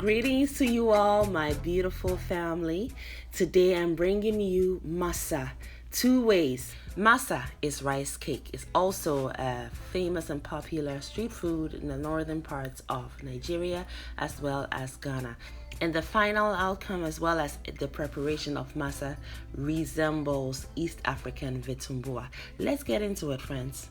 Greetings to you all, my beautiful family. Today I'm bringing you masa, two ways. Masa is rice cake. It's also a famous and popular street food in the northern parts of Nigeria as well as Ghana. And the final outcome as well as the preparation of masa resembles East African vitumbua. Let's get into it, friends.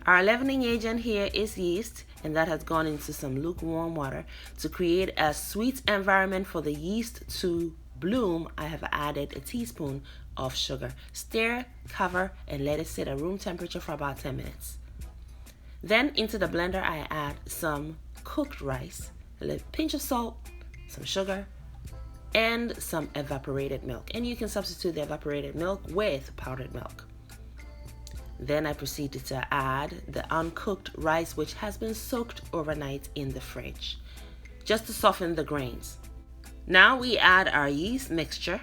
Our leavening agent here is yeast, and that has gone into some lukewarm water. To create a sweet environment for the yeast to bloom, I have added a teaspoon of sugar. Stir, cover, and let it sit at room temperature for about 10 minutes. Then into the blender, I add some cooked rice, a little pinch of salt, some sugar, and some evaporated milk. And you can substitute the evaporated milk with powdered milk. Then I proceeded to add the uncooked rice, which has been soaked overnight in the fridge, just to soften the grains. Now we add our yeast mixture.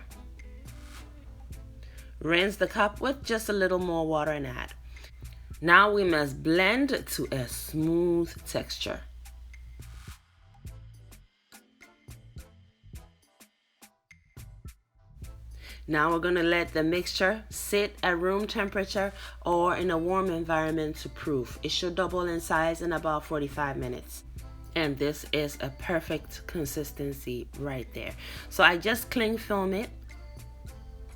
Rinse the cup with just a little more water and add. Now we must blend to a smooth texture. Now we're going to let the mixture sit at room temperature or in a warm environment to proof. It should double in size in about 45 minutes. And this is a perfect consistency right there. So I just cling film it,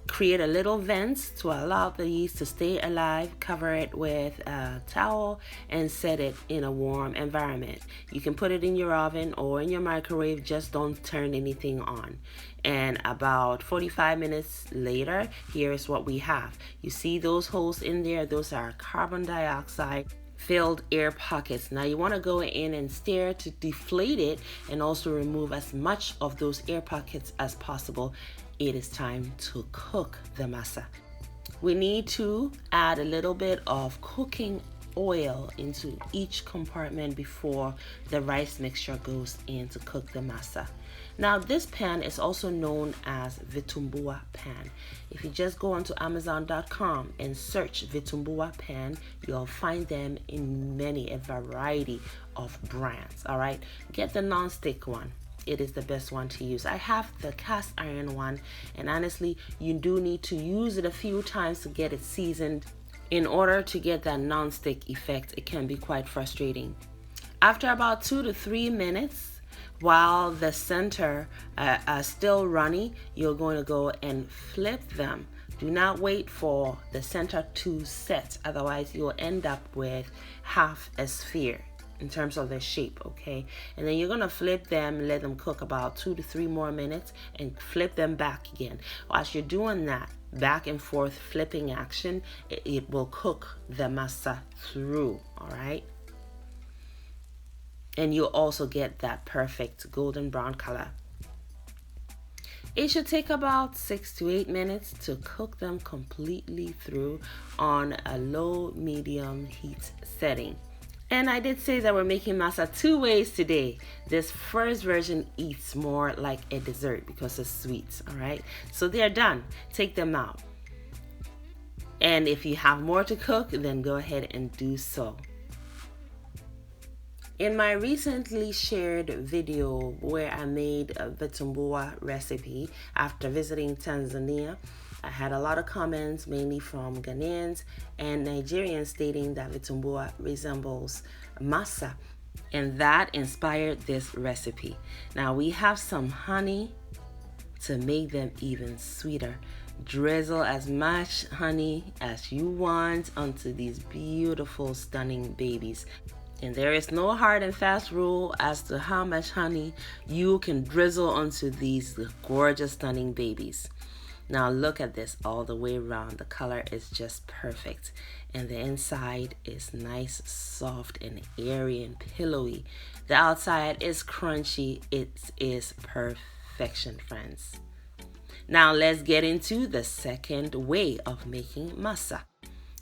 create a little vents to allow the yeast to stay alive, cover it with a towel, and set it in a warm environment. You can put it in your oven or in your microwave, just don't turn anything on. And about 45 minutes later, here is what we have. You see those holes in there? Those are carbon dioxide filled air pockets. Now you want to go in and stir to deflate it and also remove as much of those air pockets as possible. It is time to cook the masa. We need to add a little bit of cooking oil into each compartment before the rice mixture goes in to cook the masa. Now this pan is also known as vitumbua pan. If you just go onto Amazon.com and search vitumbua pan, you'll find them in a variety of brands. All right, get the non-stick one. It is the best one to use. I have the cast iron one, and honestly, you do need to use it a few times to get it seasoned. In order to get that non-stick effect, it can be quite frustrating. After about 2 to 3 minutes, while the center are still runny, you're going to go and flip them. Do not wait for the center to set, otherwise you'll end up with half a sphere in terms of their shape, okay? And then you're gonna flip them, let them cook about 2 to 3 more minutes, and flip them back again. Whilst you're doing that back and forth flipping action, it will cook the masa through, all right? And you'll also get that perfect golden brown color. It should take about 6 to 8 minutes to cook them completely through on a low medium heat setting. And I did say that we're making masa 2 ways today. This first version eats more like a dessert because it's sweet, all right? So they're done. Take them out. And if you have more to cook, then go ahead and do so. In my recently shared video where I made a vitumbua recipe after visiting Tanzania, I had a lot of comments, mainly from Ghanaians and Nigerians, stating that vitumbua resembles masa, and that inspired this recipe. Now we have some honey to make them even sweeter. Drizzle as much honey as you want onto these beautiful, stunning babies. And there is no hard and fast rule as to how much honey you can drizzle onto these gorgeous, stunning babies. Now look at this all the way around. The color is just perfect. And the inside is nice, soft, and airy and pillowy. The outside is crunchy. It is perfection, friends. Now let's get into the second way of making masa.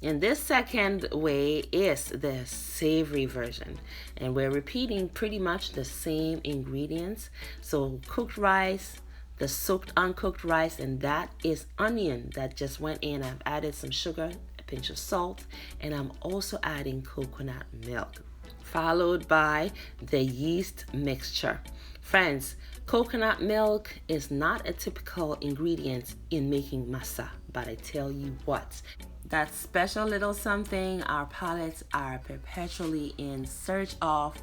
And this second way is the savory version. And we're repeating pretty much the same ingredients. So cooked rice, the soaked uncooked rice, and that is onion that just went in. I've added some sugar, a pinch of salt, and I'm also adding coconut milk, followed by the yeast mixture. Friends, Coconut milk is not a typical ingredient in making masa, but I tell you what, that special little something our palates are perpetually in search of,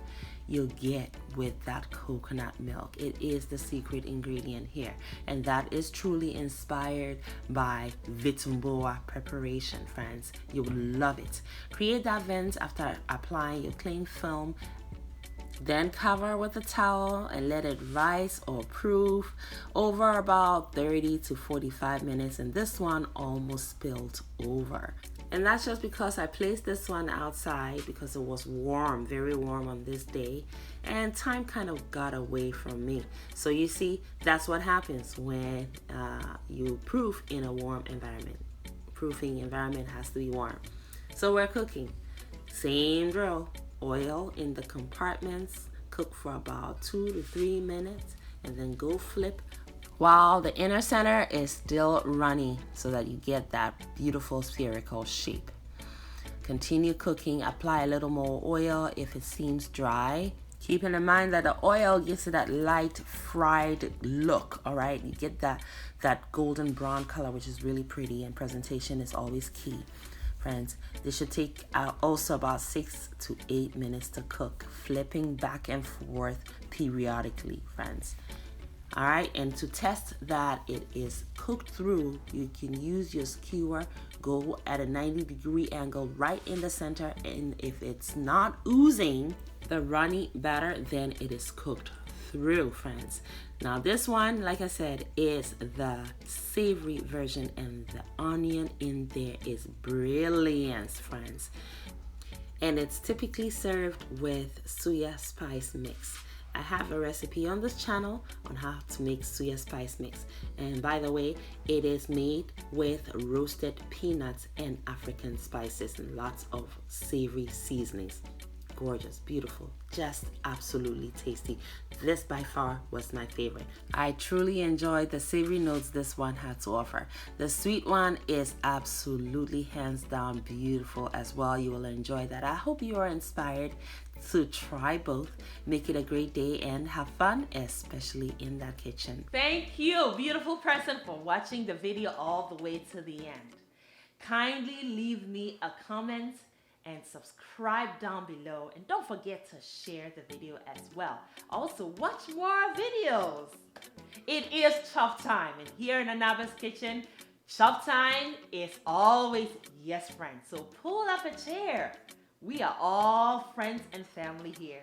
you'll get with that coconut milk. It is the secret ingredient here, and that is truly inspired by vitumbua preparation, friends. You will love it. Create that vent after applying your cling film, then cover with a towel and let it rise or proof over about 30 to 45 minutes, and this one almost spilled over. And that's just because I placed this one outside because it was warm, very warm on this day, and time kind of got away from me. So you see, that's what happens when you proof in a warm environment. Proofing environment has to be warm. So we're cooking. Same drill. Oil in the compartments, cook for about 2 to 3 minutes, and then go flip while the inner center is still runny so that you get that beautiful spherical shape. Continue cooking. Apply a little more oil if it seems dry. Keeping in mind that the oil gives it that light fried look, all right? You get that golden brown color, which is really pretty, and presentation is always key. Friends, this should take also about 6 to 8 minutes to cook, flipping back and forth periodically, friends. All right, and to test that it is cooked through, you can use your skewer, go at a 90-degree angle right in the center, and if it's not oozing the runny batter, then it is cooked through, friends. Now this one, like I said, is the savory version, and the onion in there is brilliant, friends. And it's typically served with Suya spice mix. I have a recipe on this channel on how to make Suya spice mix. And by the way, it is made with roasted peanuts and African spices and lots of savory seasonings. Gorgeous, beautiful, just absolutely tasty. This by far was my favorite. I truly enjoyed the savory notes this one had to offer. The sweet one is absolutely hands down beautiful as well. You will enjoy that. I hope you are inspired to try both. Make it a great day and have fun, especially in that kitchen. Thank you, beautiful person, for watching the video all the way to the end. Kindly leave me a comment and subscribe down below, and don't forget to share the video as well. Also, watch more videos. It is chop time, and here in Anaba's kitchen, chop time is always yes, friends. So pull up a chair. We are all friends and family here.